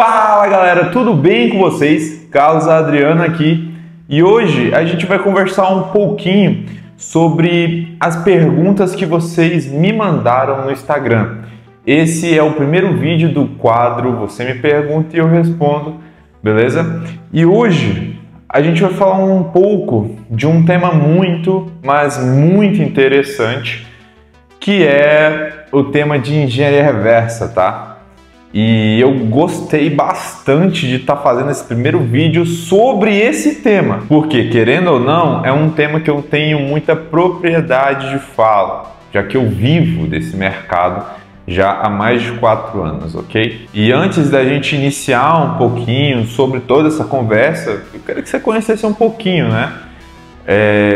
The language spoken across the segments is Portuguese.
Fala galera, tudo bem com vocês? Carlos Adriano aqui e hoje a gente vai conversar um pouquinho sobre as perguntas que vocês me mandaram no Instagram. Esse é o primeiro vídeo do quadro Você Me Pergunta e Eu Respondo, beleza? E hoje a gente vai falar um pouco de um tema muito, mas muito interessante, que é o tema de engenharia reversa, tá? E eu gostei bastante de estar fazendo esse primeiro vídeo sobre esse tema, porque, querendo ou não, é um tema que eu tenho muita propriedade de fala, já que eu vivo desse mercado já há mais de 4 anos, ok? E antes da gente iniciar um pouquinho sobre toda essa conversa, eu queria que você conhecesse um pouquinho, né?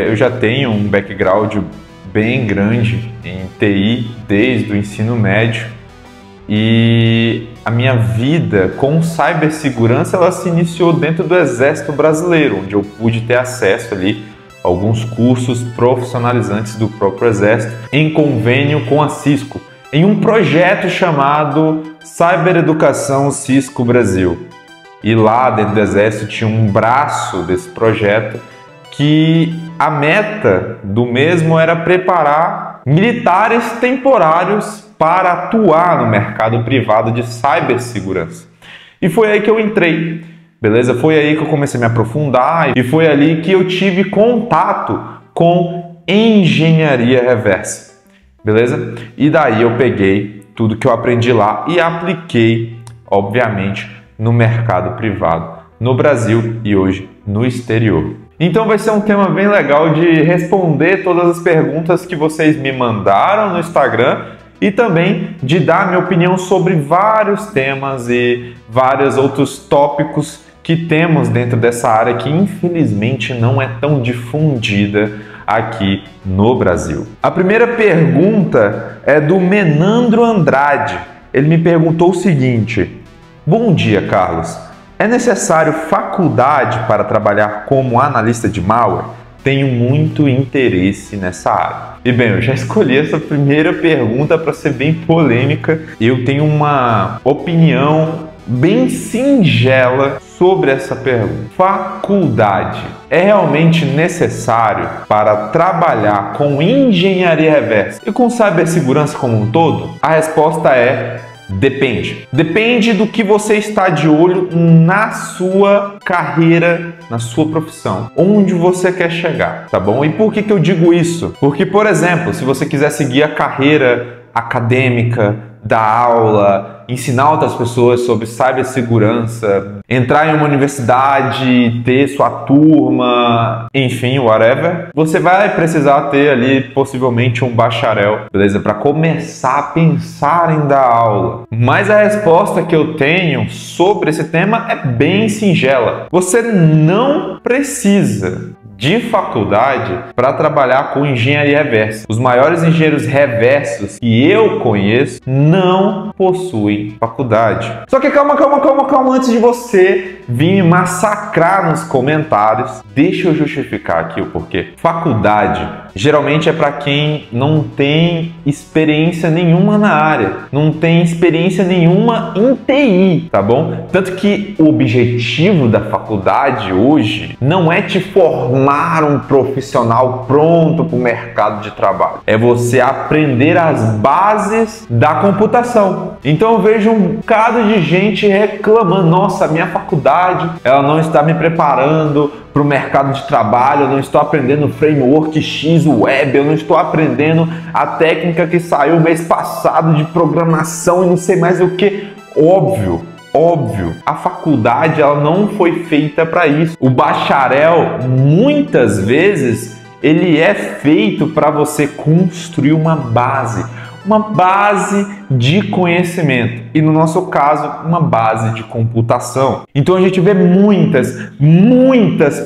Eu já tenho um background bem grande em TI desde o ensino médio, e a minha vida com cibersegurança ela se iniciou dentro do Exército Brasileiro, onde eu pude ter acesso ali a alguns cursos profissionalizantes do próprio Exército em convênio com a Cisco, em um projeto chamado Cybereducação Cisco Brasil. E lá dentro do Exército tinha um braço desse projeto que a meta do mesmo era preparar militares temporários para atuar no mercado privado de cibersegurança. E foi aí que eu entrei, beleza? Foi aí que eu comecei a me aprofundar e foi ali que eu tive contato com engenharia reversa, beleza? E daí eu peguei tudo que eu aprendi lá e apliquei, obviamente, no mercado privado, no Brasil e hoje no exterior. Então vai ser um tema bem legal de responder todas as perguntas que vocês me mandaram no Instagram e também de dar minha opinião sobre vários temas e vários outros tópicos que temos dentro dessa área que infelizmente não é tão difundida aqui no Brasil. A primeira pergunta é do Menandro Andrade. Ele me perguntou o seguinte: bom dia, Carlos. É necessário faculdade para trabalhar como analista de malware? Tenho muito interesse nessa área. E bem, eu já escolhi essa primeira pergunta para ser bem polêmica. Eu tenho uma opinião bem singela sobre essa pergunta. Faculdade é realmente necessário para trabalhar com engenharia reversa e com cibersegurança como um todo? A resposta é: depende. Depende do que você está de olho na sua carreira, na sua profissão, onde você quer chegar, tá bom? E por que eu digo isso? Porque, por exemplo, se você quiser seguir a carreira acadêmica, dar aula, ensinar outras pessoas sobre cibersegurança, entrar em uma universidade, ter sua turma, enfim, whatever, você vai precisar ter ali possivelmente um bacharel, beleza? Para começar a pensar em dar aula. Mas a resposta que eu tenho sobre esse tema é bem singela. Você não precisa de faculdade para trabalhar com engenharia reversa. Os maiores engenheiros reversos que eu conheço não possuem faculdade. Só que calma, antes de você vir me massacrar nos comentários, deixa eu justificar aqui o porquê. Faculdade geralmente é para quem não tem experiência nenhuma na área, não tem experiência nenhuma em TI, tá bom? Tanto que o objetivo da faculdade hoje não é te formar um profissional pronto para o mercado de trabalho, é você aprender as bases da computação. Então eu vejo um bocado de gente reclamando: nossa, minha faculdade ela não está me preparando para o mercado de trabalho, eu não estou aprendendo framework X web, eu não estou aprendendo a técnica que saiu mês passado de programação e não sei mais o que. Óbvio, a faculdade ela não foi feita para isso. O bacharel, muitas vezes, ele é feito para você construir uma base de conhecimento e, no nosso caso, uma base de computação. Então a gente vê muitas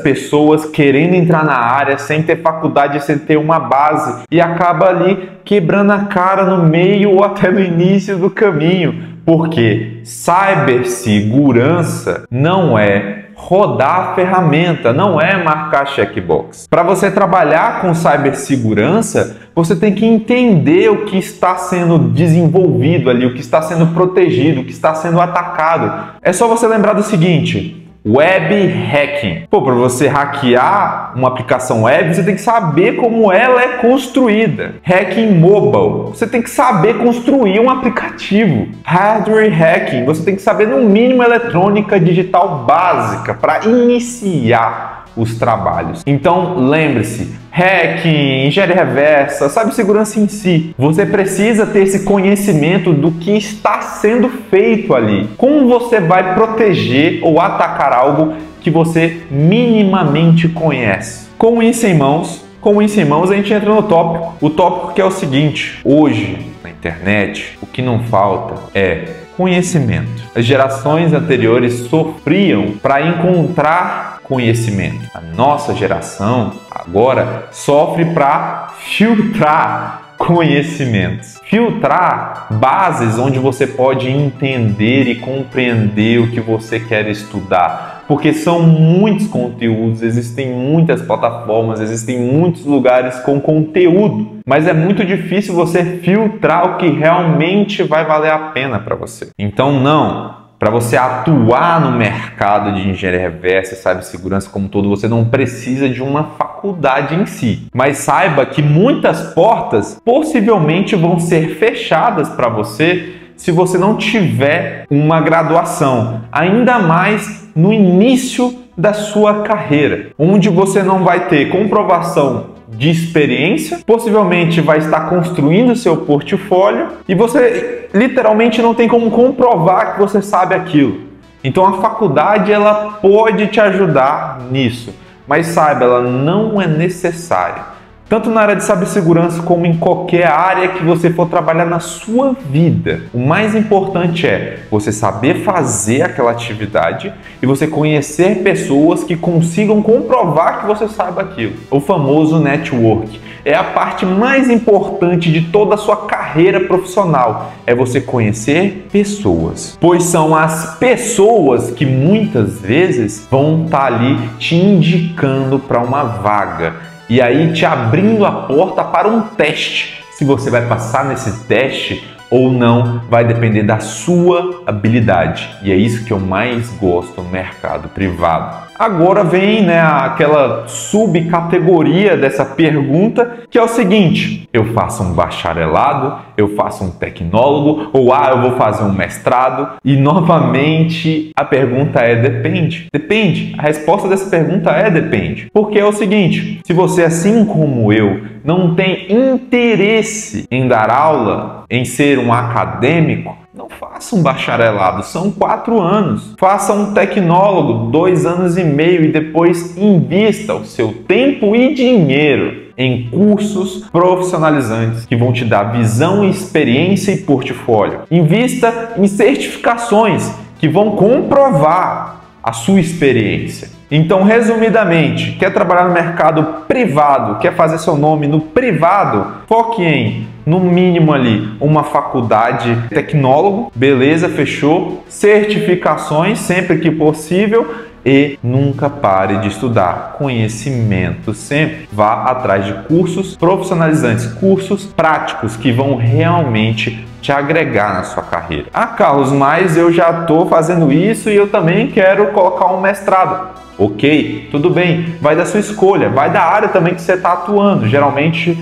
pessoas querendo entrar na área sem ter faculdade, sem ter uma base, e acaba ali quebrando a cara no meio ou até no início do caminho, porque cibersegurança não é rodar a ferramenta, não é marcar checkbox. Para você trabalhar com cibersegurança, você tem que entender o que está sendo desenvolvido ali, o que está sendo protegido, o que está sendo atacado. É só você lembrar do seguinte: web hacking. Para você hackear uma aplicação web, você tem que saber como ela é construída. Hacking mobile, você tem que saber construir um aplicativo. Hardware hacking, você tem que saber no mínimo eletrônica digital básica para iniciar os trabalhos. Então lembre-se, hacking, engenharia reversa, cibersegurança em si, você precisa ter esse conhecimento do que está sendo feito ali. Como você vai proteger ou atacar algo que você minimamente conhece? Com isso em mãos, a gente entra no tópico. O tópico que é o seguinte: hoje, na internet, o que não falta é conhecimento. As gerações anteriores sofriam para encontrar conhecimento. A nossa geração agora sofre para filtrar conhecimentos. Filtrar bases onde você pode entender e compreender o que você quer estudar. Porque são muitos conteúdos, existem muitas plataformas, existem muitos lugares com conteúdo. Mas é muito difícil você filtrar o que realmente vai valer a pena para você. Então para você atuar no mercado de engenharia reversa e cibersegurança como um todo, você não precisa de uma faculdade em si. Mas saiba que muitas portas possivelmente vão ser fechadas para você se você não tiver uma graduação, ainda mais no início da sua carreira, onde você não vai ter comprovação de experiência, possivelmente vai estar construindo seu portfólio e você literalmente não tem como comprovar que você sabe aquilo. Então a faculdade ela pode te ajudar nisso, mas saiba, ela não é necessária. Tanto na área de cibersegurança como em qualquer área que você for trabalhar na sua vida. O mais importante é você saber fazer aquela atividade e você conhecer pessoas que consigam comprovar que você sabe aquilo. O famoso network. É a parte mais importante de toda a sua carreira profissional. É você conhecer pessoas. Pois são as pessoas que muitas vezes vão estar ali te indicando para uma vaga. E aí te abrindo a porta para um teste. Se você vai passar nesse teste ou não, vai depender da sua habilidade. E é isso que eu mais gosto no mercado privado. Agora vem aquela subcategoria dessa pergunta, que é o seguinte: eu faço um bacharelado, eu faço um tecnólogo, ou eu vou fazer um mestrado? E novamente a pergunta é depende. Depende. A resposta dessa pergunta é depende. Porque é o seguinte: se você, assim como eu, não tem interesse em dar aula, em ser um acadêmico, não faça um bacharelado, são 4 anos. Faça um tecnólogo, 2 anos e meio, e depois invista o seu tempo e dinheiro em cursos profissionalizantes que vão te dar visão, experiência e portfólio. Invista em certificações que vão comprovar a sua experiência. Então, resumidamente, quer trabalhar no mercado privado, quer fazer seu nome no privado, foque em, no mínimo ali, uma faculdade tecnólogo, beleza, fechou, certificações sempre que possível e nunca pare de estudar. Conhecimento sempre. Vá atrás de cursos profissionalizantes, cursos práticos que vão realmente te agregar na sua carreira. Carlos, mas eu já estou fazendo isso e eu também quero colocar um mestrado. Ok, tudo bem, vai da sua escolha, vai da área também que você está atuando. Geralmente,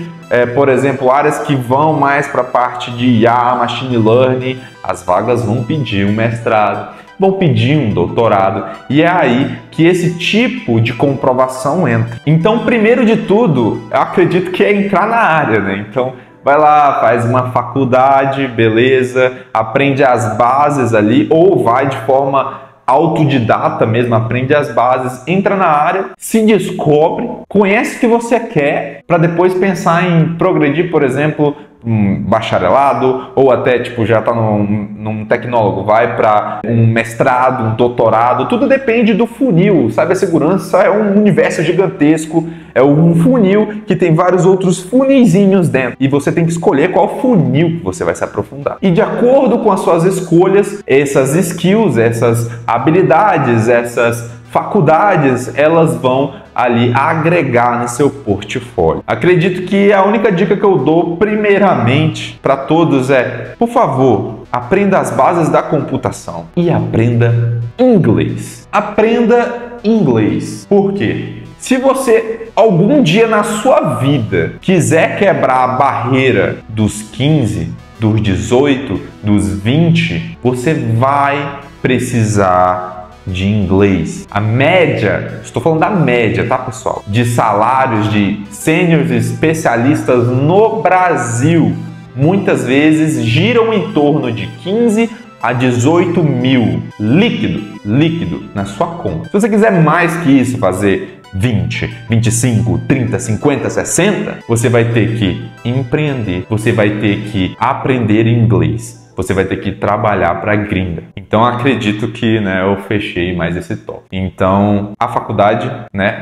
por exemplo, áreas que vão mais para a parte de IA, Machine Learning, as vagas vão pedir um mestrado, vão pedir um doutorado, e é aí que esse tipo de comprovação entra. Então, primeiro de tudo, eu acredito que é entrar na área, né? Então, vai lá, faz uma faculdade, beleza, aprende as bases ali, ou vai de forma autodidata mesmo, aprende as bases, entra na área, se descobre, conhece o que você quer, para depois pensar em progredir, por exemplo, um bacharelado, ou até já está num tecnólogo, vai para um mestrado, um doutorado, tudo depende do funil. Cibersegurança é um universo gigantesco, é um funil que tem vários outros funizinhos dentro, e você tem que escolher qual funil que você vai se aprofundar. E de acordo com as suas escolhas, essas skills, essas habilidades, essas faculdades, elas vão ali agregar no seu portfólio. Acredito que a única dica que eu dou primeiramente para todos é, por favor, aprenda as bases da computação e aprenda inglês. Aprenda inglês. Por quê? Se você algum dia na sua vida quiser quebrar a barreira dos 15, dos 18, dos 20, você vai precisar de inglês. A média, estou falando da média, tá, pessoal? De salários de sêniores especialistas no Brasil, muitas vezes giram em torno de 15 a 18 mil líquido na sua conta. Se você quiser mais que isso, fazer 20, 25, 30, 50, 60, você vai ter que empreender, você vai ter que aprender inglês, você vai ter que trabalhar para a gringa. Então acredito que eu fechei mais esse tópico. Então a faculdade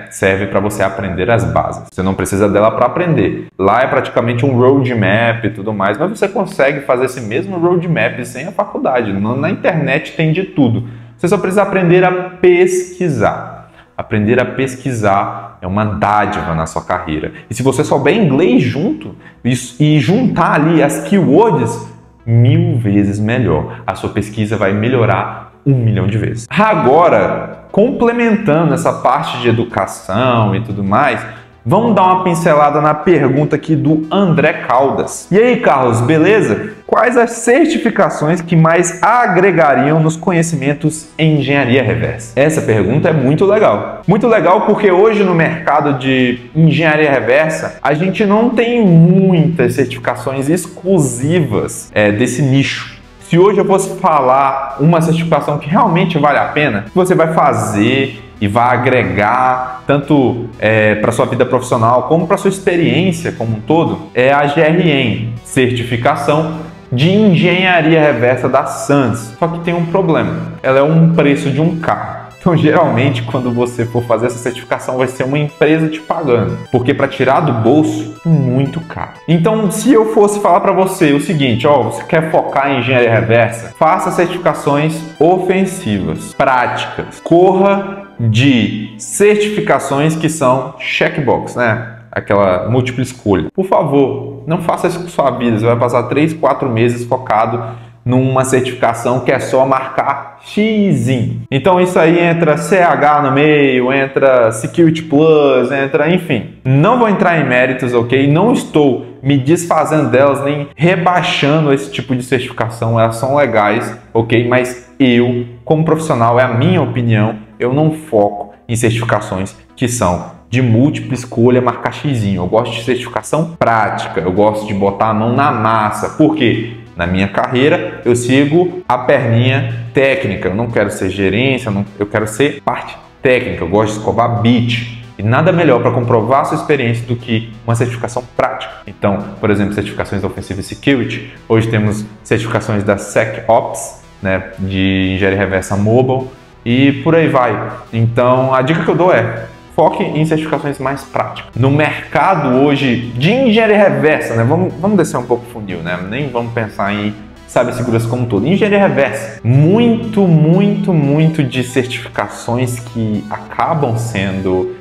serve para você aprender as bases. Você não precisa dela para aprender. Lá é praticamente um roadmap e tudo mais, mas você consegue fazer esse mesmo roadmap sem a faculdade. Na internet tem de tudo. Você só precisa aprender a pesquisar. Aprender a pesquisar é uma dádiva na sua carreira. E se você souber inglês junto e juntar ali as keywords, 1000 vezes melhor. A sua pesquisa vai melhorar 1 milhão de vezes. Agora, complementando essa parte de educação e tudo mais, vamos dar uma pincelada na pergunta aqui do André Caldas. E aí, Carlos, beleza? Quais as certificações que mais agregariam nos conhecimentos em engenharia reversa? Essa pergunta é muito legal. Muito legal porque hoje no mercado de engenharia reversa, a gente não tem muitas certificações exclusivas desse nicho. Se hoje eu fosse falar uma certificação que realmente vale a pena, que você vai fazer e vai agregar tanto para sua vida profissional como para sua experiência como um todo, é a GREN, certificação de engenharia reversa da SANS. Só que tem um problema, ela é um preço de um carro. Então, geralmente, quando você for fazer essa certificação, vai ser uma empresa te pagando, porque para tirar do bolso, muito caro. Então, se eu fosse falar para você o seguinte, você quer focar em engenharia reversa, faça certificações ofensivas, práticas, corra de certificações que são checkbox, aquela múltipla escolha. Por favor, não faça isso com sua vida. Você vai passar 3, 4 meses focado numa certificação que é só marcar X. Então isso aí entra CH no meio, entra Security Plus, enfim. Não vou entrar em méritos, ok? Não estou me desfazendo delas, nem rebaixando esse tipo de certificação. Elas são legais, ok? Mas eu, como profissional, é a minha opinião, eu não foco em certificações que são de múltipla escolha, marcar X. Eu gosto de certificação prática, eu gosto de botar a mão na massa. Por quê? Na minha carreira, eu sigo a perninha técnica. Eu não quero ser gerência, eu quero ser parte técnica. Eu gosto de escovar bit. E nada melhor para comprovar a sua experiência do que uma certificação prática. Então, por exemplo, certificações da Offensive Security. Hoje temos certificações da SecOps, de engenharia reversa mobile. E por aí vai. Então, a dica que eu dou é: foque em certificações mais práticas. No mercado hoje de engenharia reversa, vamos descer um pouco o funil, nem vamos pensar em cibersegurança como um todo. Engenharia reversa, muito de certificações que acabam sendo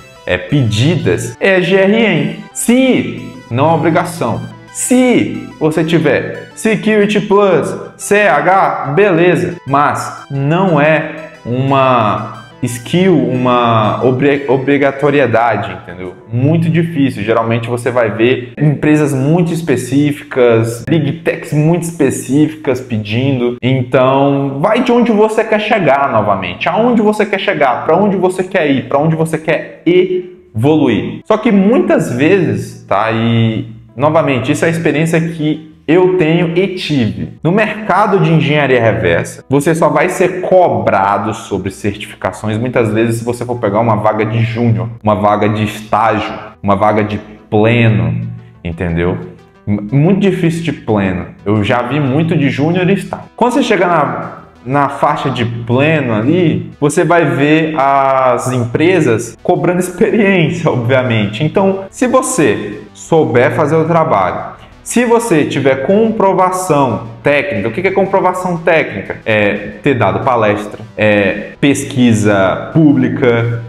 pedidas é GREN. Se, não é obrigação, se você tiver Security Plus, CH, beleza, mas não é uma skill, uma obrigatoriedade, entendeu? Muito difícil. Geralmente você vai ver empresas muito específicas, big techs muito específicas pedindo. Então, vai de onde você quer chegar novamente. Aonde você quer chegar, para onde você quer ir, para onde você quer evoluir. Só que muitas vezes, e novamente, isso é a experiência que eu tenho e tive. No mercado de engenharia reversa, você só vai ser cobrado sobre certificações muitas vezes se você for pegar uma vaga de júnior, uma vaga de estágio, uma vaga de pleno, entendeu? Muito difícil de pleno. Eu já vi muito de júnior e estágio. Quando você chega na faixa de pleno ali, você vai ver as empresas cobrando experiência, obviamente. Então, se você souber fazer o trabalho, Se você tiver comprovação técnica, o que é comprovação técnica? É ter dado palestra, pesquisa pública,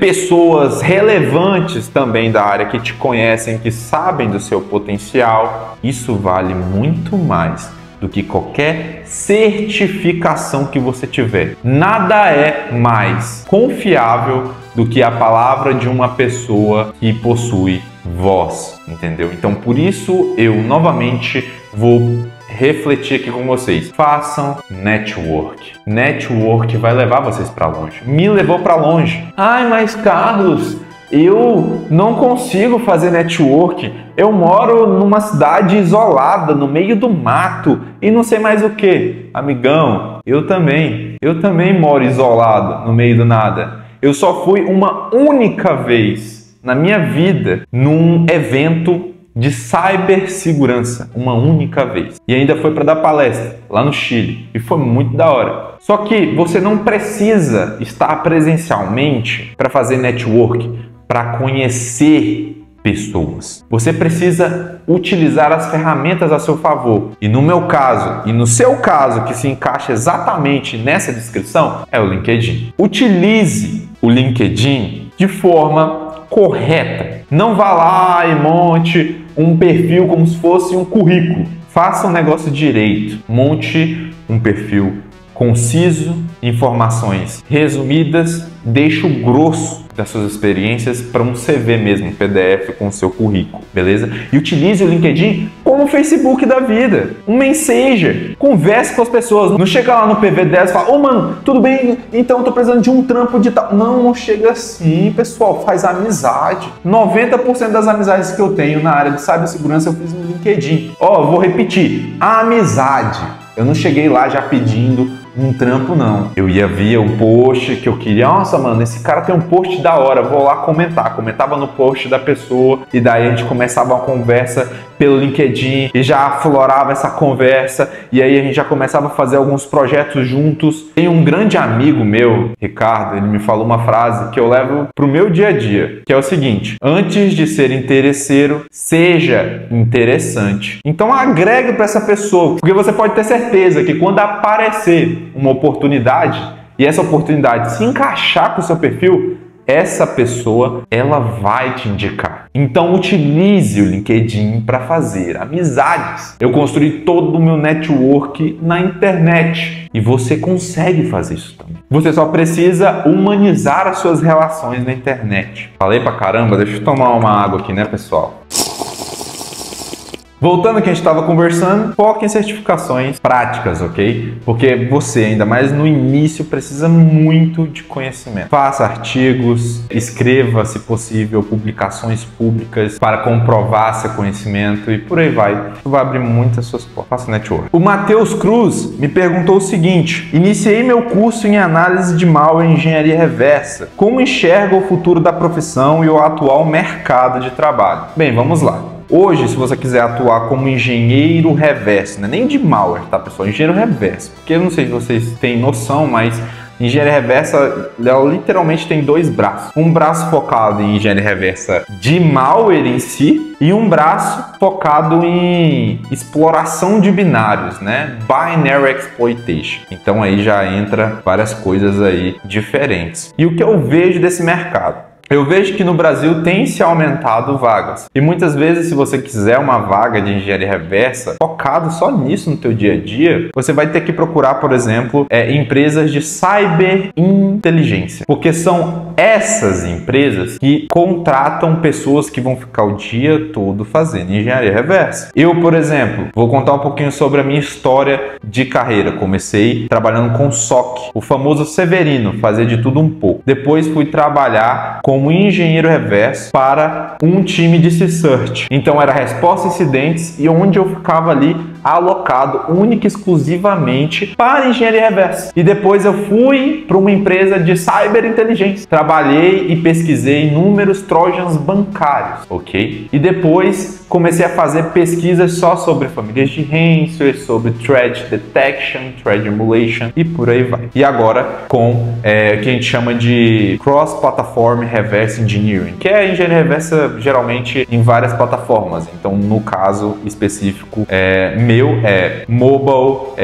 pessoas relevantes também da área que te conhecem, que sabem do seu potencial. Isso vale muito mais do que qualquer certificação que você tiver. Nada é mais confiável do que a palavra de uma pessoa que possui voz, entendeu? Então, por isso, eu novamente vou refletir aqui com vocês. Façam network. Network vai levar vocês para longe. Me levou para longe. Ai, mas Carlos, eu não consigo fazer network. Eu moro numa cidade isolada, no meio do mato e não sei mais o que. Amigão, eu também moro isolado, no meio do nada. Eu só fui uma única vez na minha vida num evento de cibersegurança, uma única vez. E ainda foi para dar palestra lá no Chile. E foi muito da hora. Só que você não precisa estar presencialmente para fazer network, para conhecer pessoas. Você precisa utilizar as ferramentas a seu favor. E no meu caso, e no seu caso, que se encaixa exatamente nessa descrição, é o LinkedIn. Utilize o LinkedIn de forma correta. Não vá lá e monte um perfil como se fosse um currículo. Faça um negócio direito. Monte um perfil conciso, informações resumidas, deixe o grosso das suas experiências para um CV mesmo, um PDF com o seu currículo, beleza? E utilize o LinkedIn como o Facebook da vida, um Messenger. Converse com as pessoas, não chega lá no PV10 e fala: ô mano, tudo bem? Então eu tô precisando de um trampo de tal. Não chega assim, pessoal, faz amizade. 90% das amizades que eu tenho na área de cibersegurança eu fiz no LinkedIn. Ó, vou repetir, amizade. Eu não cheguei lá já pedindo um trampo, não. Eu ia via um post que eu queria. Nossa, mano, esse cara tem um post da hora, vou lá comentar. Comentava no post da pessoa e daí a gente começava uma conversa pelo LinkedIn e já aflorava essa conversa e aí a gente já começava a fazer alguns projetos juntos. Tem um grande amigo meu, Ricardo, ele me falou uma frase que eu levo pro meu dia a dia, que é o seguinte: antes de ser interesseiro, seja interessante. Então agregue para essa pessoa, porque você pode ter certeza que quando aparecer uma oportunidade e essa oportunidade se encaixar com o seu perfil, essa pessoa, ela vai te indicar. Então utilize o LinkedIn para fazer amizades. Eu construí todo o meu network na internet e você consegue fazer isso também. Você só precisa humanizar as suas relações na internet. Falei pra caramba, deixa eu tomar uma água aqui, né, pessoal? Voltando ao que a gente estava conversando, foque em certificações práticas, ok? Porque você, ainda mais no início, precisa muito de conhecimento. Faça artigos, escreva, se possível, publicações públicas para comprovar seu conhecimento e por aí vai. Isso vai abrir muitas suas portas. Faça network. O Matheus Cruz me perguntou o seguinte: iniciei meu curso em análise de malware e engenharia reversa. Como enxerga o futuro da profissão e o atual mercado de trabalho? Bem, vamos lá. Hoje, se você quiser atuar como engenheiro reverso, não é nem de malware, tá, pessoal? Engenheiro reverso. Porque eu não sei se vocês têm noção, mas engenharia reversa, ela literalmente tem dois braços. Um braço focado em engenharia reversa de malware em si e um braço focado em exploração de binários, né? Binary Exploitation. Então aí já entra várias coisas aí diferentes. E o que eu vejo desse mercado? Eu vejo que no Brasil tem se aumentado vagas. E muitas vezes, se você quiser uma vaga de engenharia reversa, focado só nisso no teu dia a dia, você vai ter que procurar, por exemplo, empresas de cyberinteligência. Porque são essas empresas que contratam pessoas que vão ficar o dia todo fazendo engenharia reversa. Eu, por exemplo, vou contar um pouquinho sobre a minha história de carreira. Comecei trabalhando com SOC, o famoso Severino, fazer de tudo um pouco. Depois fui trabalhar como engenheiro reverso para um time de C-Search. Então era resposta a incidentes e onde eu ficava ali alocado única e exclusivamente para engenharia reversa. E depois eu fui para uma empresa de cyberinteligência. Trabalhei e pesquisei inúmeros trojans bancários, ok? E depois comecei a fazer pesquisas só sobre famílias de ransomware, sobre threat detection, threat emulation e por aí vai. E agora com o que a gente chama de cross-platform reverse engineering, que é a engenharia reversa geralmente em várias plataformas. Então, no caso específico, meu é mobile,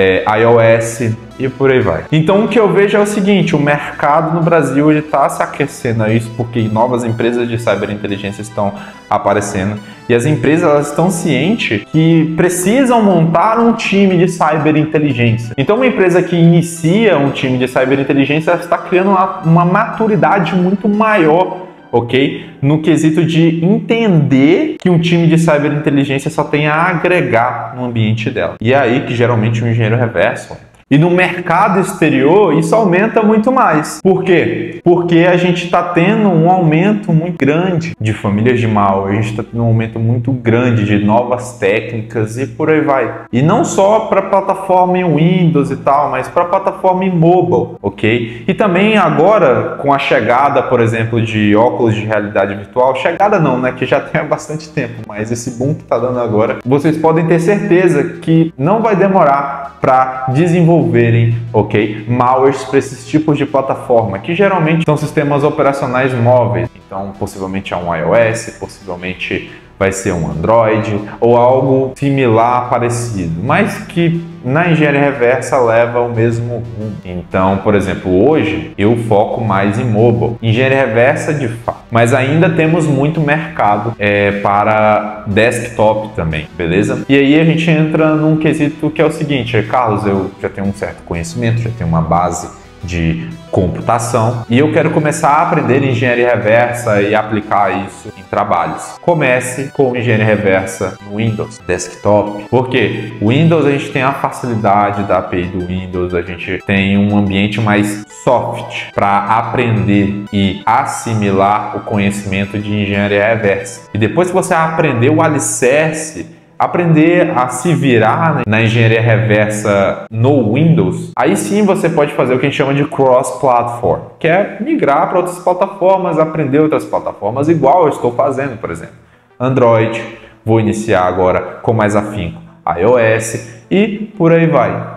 iOS e por aí vai. Então, o que eu vejo é o seguinte: o mercado no Brasil está se aquecendo a isso porque novas empresas de cyberinteligência estão aparecendo e as empresas elas estão cientes que precisam montar um time de cyberinteligência. Então, uma empresa que inicia um time de cyberinteligência está criando uma maturidade muito maior, ok? No quesito de entender que um time de cyberinteligência só tem a agregar no ambiente dela. E é aí que geralmente um engenheiro reverso. E no mercado exterior, isso aumenta muito mais. Por quê? Porque a gente está tendo um aumento muito grande de famílias de malware, a gente está tendo um aumento muito grande de novas técnicas e por aí vai. E não só para plataforma em Windows e tal, mas para plataforma em mobile, ok? E também agora, com a chegada, por exemplo, de óculos de realidade virtual, chegada não, né? Que já tem há bastante tempo, mas esse boom que está dando agora, vocês podem ter certeza que não vai demorar para desenvolverem, ok, malwares para esses tipos de plataforma, que geralmente são sistemas operacionais móveis. Então, possivelmente é um iOS, possivelmente vai ser um Android ou algo similar, parecido, mas que na engenharia reversa leva o mesmo rumo. Então, por exemplo, hoje eu foco mais em mobile, engenharia reversa de fato, mas ainda temos muito mercado para desktop também, beleza? E aí a gente entra num quesito que é o seguinte: Carlos, eu já tenho um certo conhecimento, já tenho uma base de computação e eu quero começar a aprender engenharia reversa e aplicar isso em trabalhos. Comece com engenharia reversa no Windows Desktop. Por quê? O Windows a gente tem a facilidade da API do Windows, a gente tem um ambiente mais soft para aprender e assimilar o conhecimento de engenharia reversa. E depois que você aprender o alicerce, aprender a se virar na engenharia reversa no Windows, aí sim você pode fazer o que a gente chama de cross-platform, que é migrar para outras plataformas, aprender outras plataformas, igual eu estou fazendo, por exemplo, Android, vou iniciar agora com mais afinco iOS e por aí vai.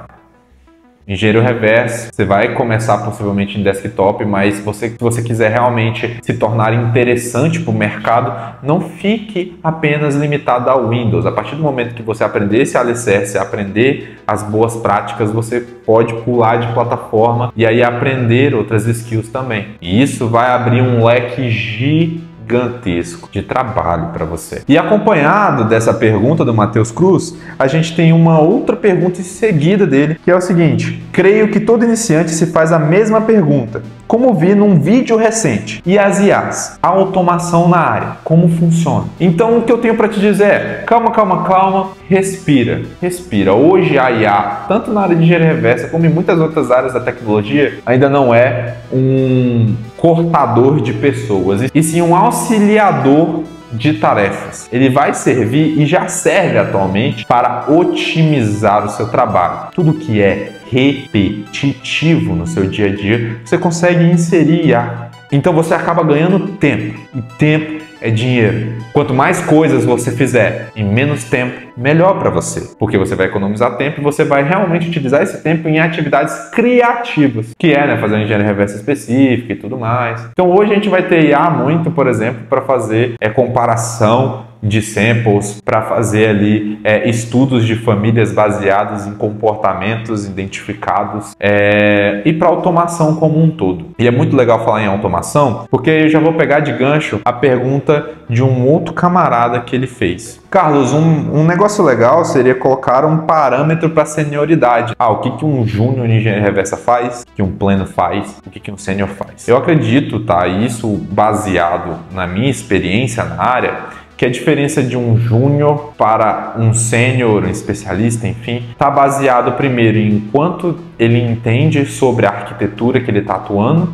Engenheiro reverso, você vai começar possivelmente em desktop, mas se você quiser realmente se tornar interessante para o mercado, não fique apenas limitado ao Windows. A partir do momento que você aprender esse alicerce, aprender as boas práticas, você pode pular de plataforma e aí aprender outras skills também. E isso vai abrir um leque gigantesco de trabalho para você. E acompanhado dessa pergunta do Matheus Cruz, a gente tem uma outra pergunta em seguida dele, que é o seguinte: creio que todo iniciante se faz a mesma pergunta, como vi num vídeo recente. E as IAs, a automação na área, como funciona? Então o que eu tenho para te dizer é: calma, respira. Hoje a IA, tanto na área de engenharia reversa como em muitas outras áreas da tecnologia, ainda não é um cortador de pessoas, e sim um auxiliador de tarefas. Ele vai servir e já serve atualmente para otimizar o seu trabalho. Tudo que é repetitivo no seu dia a dia, você consegue inserir IA. Então você acaba ganhando tempo, e tempo é dinheiro. Quanto mais coisas você fizer em menos tempo, melhor para você, porque você vai economizar tempo e você vai realmente utilizar esse tempo em atividades criativas, que é fazer uma engenharia reversa específica e tudo mais. Então hoje a gente vai ter IA muito, por exemplo, para fazer comparação de samples, para fazer ali estudos de famílias baseados em comportamentos identificados e para automação como um todo. E é muito legal falar em automação, porque eu já vou pegar de gancho a pergunta de um outro camarada que ele fez. Carlos, um negócio legal seria colocar um parâmetro para senioridade. O que um júnior em engenharia reversa faz, o que um pleno faz, o que um sênior faz. Eu acredito, isso baseado na minha experiência na área, que a diferença de um júnior para um sênior, um especialista, enfim, está baseado primeiro em quanto ele entende sobre a arquitetura que ele está atuando,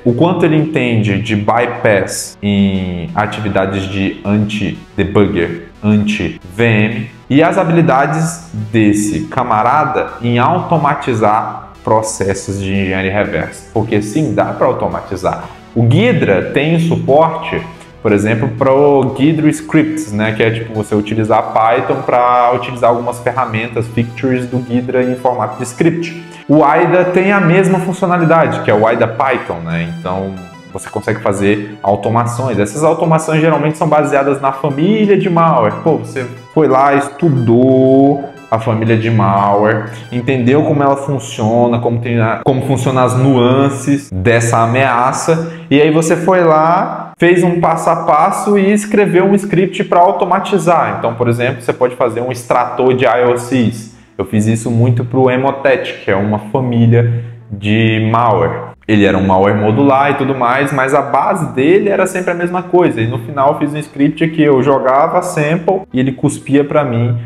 o quanto ele entende de bypass em atividades de anti-debugger, anti-VM e as habilidades desse camarada em automatizar processos de engenharia reversa, porque sim, dá para automatizar. O Ghidra tem suporte, por exemplo, para o Ghidra Scripts, né, que é tipo você utilizar Python para utilizar algumas ferramentas, features do Ghidra em formato de script. O AIDA tem a mesma funcionalidade, que é o AIDA Python, né? Então você consegue fazer automações. Essas automações geralmente são baseadas na família de malware. Pô, você foi lá, estudou a família de malware, entendeu como ela funciona, como funcionam as nuances dessa ameaça, e aí você foi lá, fez um passo a passo e escreveu um script para automatizar. Então, por exemplo, você pode fazer um extrator de IOCs. Eu fiz isso muito para o Emotet, que é uma família de malware. Ele era um malware modular e tudo mais, mas a base dele era sempre a mesma coisa. E no final eu fiz um script que eu jogava sample e ele cuspia para mim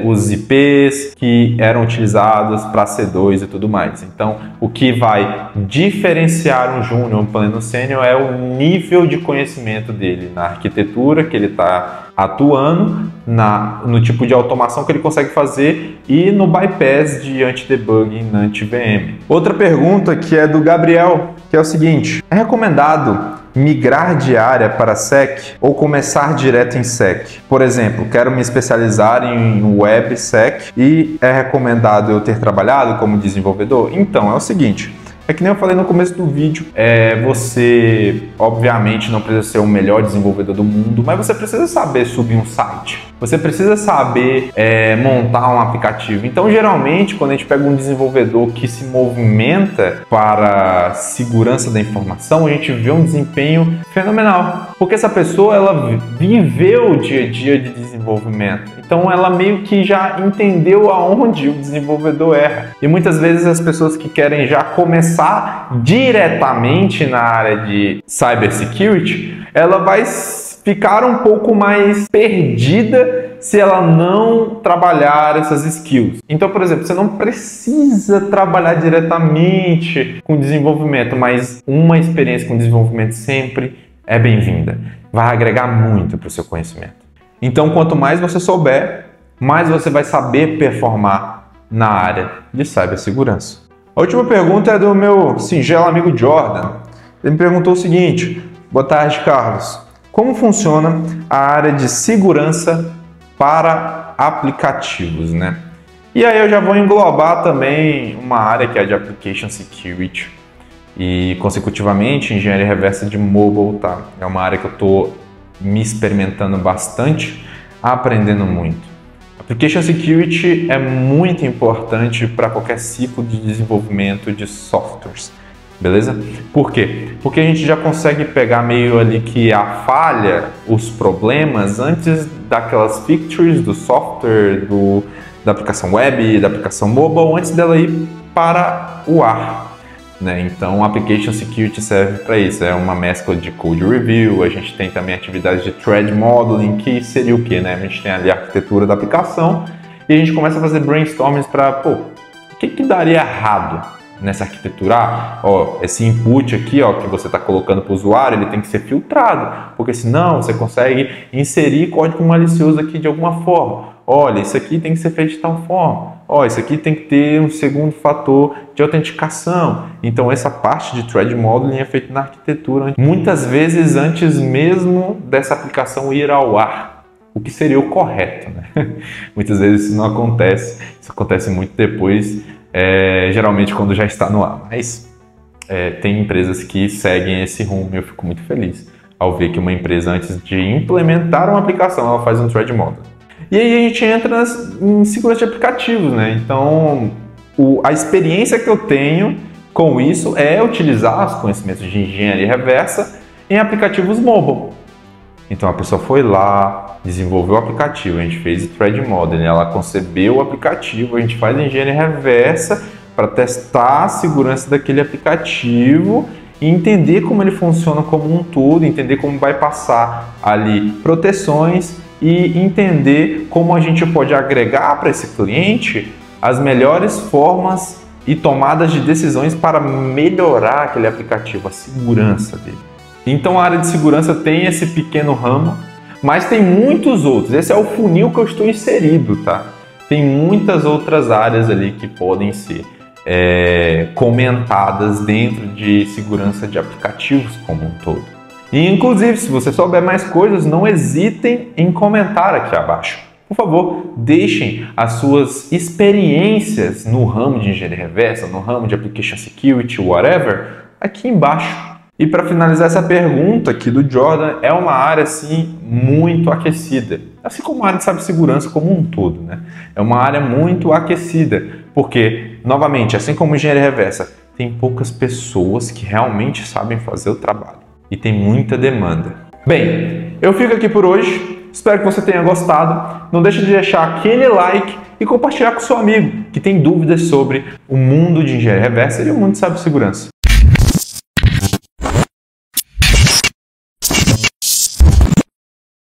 os IPs que eram utilizados para C2 e tudo mais. Então, o que vai diferenciar um júnior, um pleno sênior, é o nível de conhecimento dele na arquitetura que ele está atuando, no tipo de automação que ele consegue fazer e no bypass de anti-debugging na anti-VM. Outra pergunta que é do Gabriel, que é o seguinte: é recomendado migrar de área para SEC ou começar direto em SEC? Por exemplo, quero me especializar em Web SEC e é recomendado eu ter trabalhado como desenvolvedor? Então, é o seguinte, é que nem eu falei no começo do vídeo, você obviamente não precisa ser o melhor desenvolvedor do mundo, mas você precisa saber subir um site, você precisa saber montar um aplicativo. Então, geralmente, quando a gente pega um desenvolvedor que se movimenta para segurança da informação, a gente vê um desempenho fenomenal, porque essa pessoa ela viveu o dia a dia de desenvolvimento. Então ela meio que já entendeu aonde o desenvolvedor erra. E muitas vezes as pessoas que querem já começar diretamente na área de cybersecurity, ela vai ficar um pouco mais perdida se ela não trabalhar essas skills. Então, por exemplo, você não precisa trabalhar diretamente com desenvolvimento, mas uma experiência com desenvolvimento sempre é bem-vinda. Vai agregar muito para o seu conhecimento. Então, quanto mais você souber, mais você vai saber performar na área de cibersegurança. A última pergunta é do meu singelo amigo Jordan. Ele me perguntou o seguinte: boa tarde, Carlos. Como funciona a área de segurança para aplicativos, né? E aí eu já vou englobar também uma área que é de Application Security e, consecutivamente, engenharia reversa de mobile, tá? É uma área que eu estou me experimentando bastante, aprendendo muito. Application Security é muito importante para qualquer ciclo de desenvolvimento de softwares, beleza? Por quê? Porque a gente já consegue pegar meio ali que a falha, os problemas, antes daquelas features do software, da aplicação web, da aplicação mobile, antes dela ir para o ar. Então, Application Security serve para isso, é uma mescla de code review, a gente tem também atividades de thread modeling, que seria o quê? A gente tem ali a arquitetura da aplicação e a gente começa a fazer brainstormings para, o que daria errado nessa arquitetura? Esse input aqui, que você está colocando para o usuário, ele tem que ser filtrado, porque senão você consegue inserir código malicioso aqui de alguma forma. Olha, isso aqui tem que ser feito de tal forma. Isso aqui tem que ter um segundo fator de autenticação. Então, essa parte de thread modeling é feita na arquitetura, muitas vezes antes mesmo dessa aplicação ir ao ar, o que seria o correto, né? Muitas vezes isso não acontece, isso acontece muito depois, geralmente quando já está no ar. Mas tem empresas que seguem esse rumo e eu fico muito feliz ao ver que uma empresa, antes de implementar uma aplicação, ela faz um thread modeling. E aí a gente entra em segurança de aplicativos, né? Então, a experiência que eu tenho com isso é utilizar os conhecimentos de engenharia reversa em aplicativos mobile. Então, a pessoa foi lá, desenvolveu o aplicativo, a gente fez o thread modeling, ela concebeu o aplicativo, a gente faz a engenharia reversa para testar a segurança daquele aplicativo e entender como ele funciona como um todo, entender como vai passar ali proteções e entender como a gente pode agregar para esse cliente as melhores formas e tomadas de decisões para melhorar aquele aplicativo, a segurança dele. Então a área de segurança tem esse pequeno ramo, Mas tem muitos outros. Esse é o funil que eu estou inserido, tá? Tem muitas outras áreas ali que podem ser comentadas dentro de segurança de aplicativos como um todo. E, inclusive, se você souber mais coisas, não hesitem em comentar aqui abaixo. Por favor, deixem as suas experiências no ramo de engenharia reversa, no ramo de application security, whatever, aqui embaixo. E para finalizar essa pergunta aqui do Jordan, é uma área assim muito aquecida, assim como a área de cibersegurança como um todo, né? É uma área muito aquecida, porque, novamente, assim como engenharia reversa, tem poucas pessoas que realmente sabem fazer o trabalho e tem muita demanda. Bem, eu fico aqui por hoje, espero que você tenha gostado. Não deixe de deixar aquele like e compartilhar com seu amigo que tem dúvidas sobre o mundo de engenharia reversa e o mundo de cibersegurança.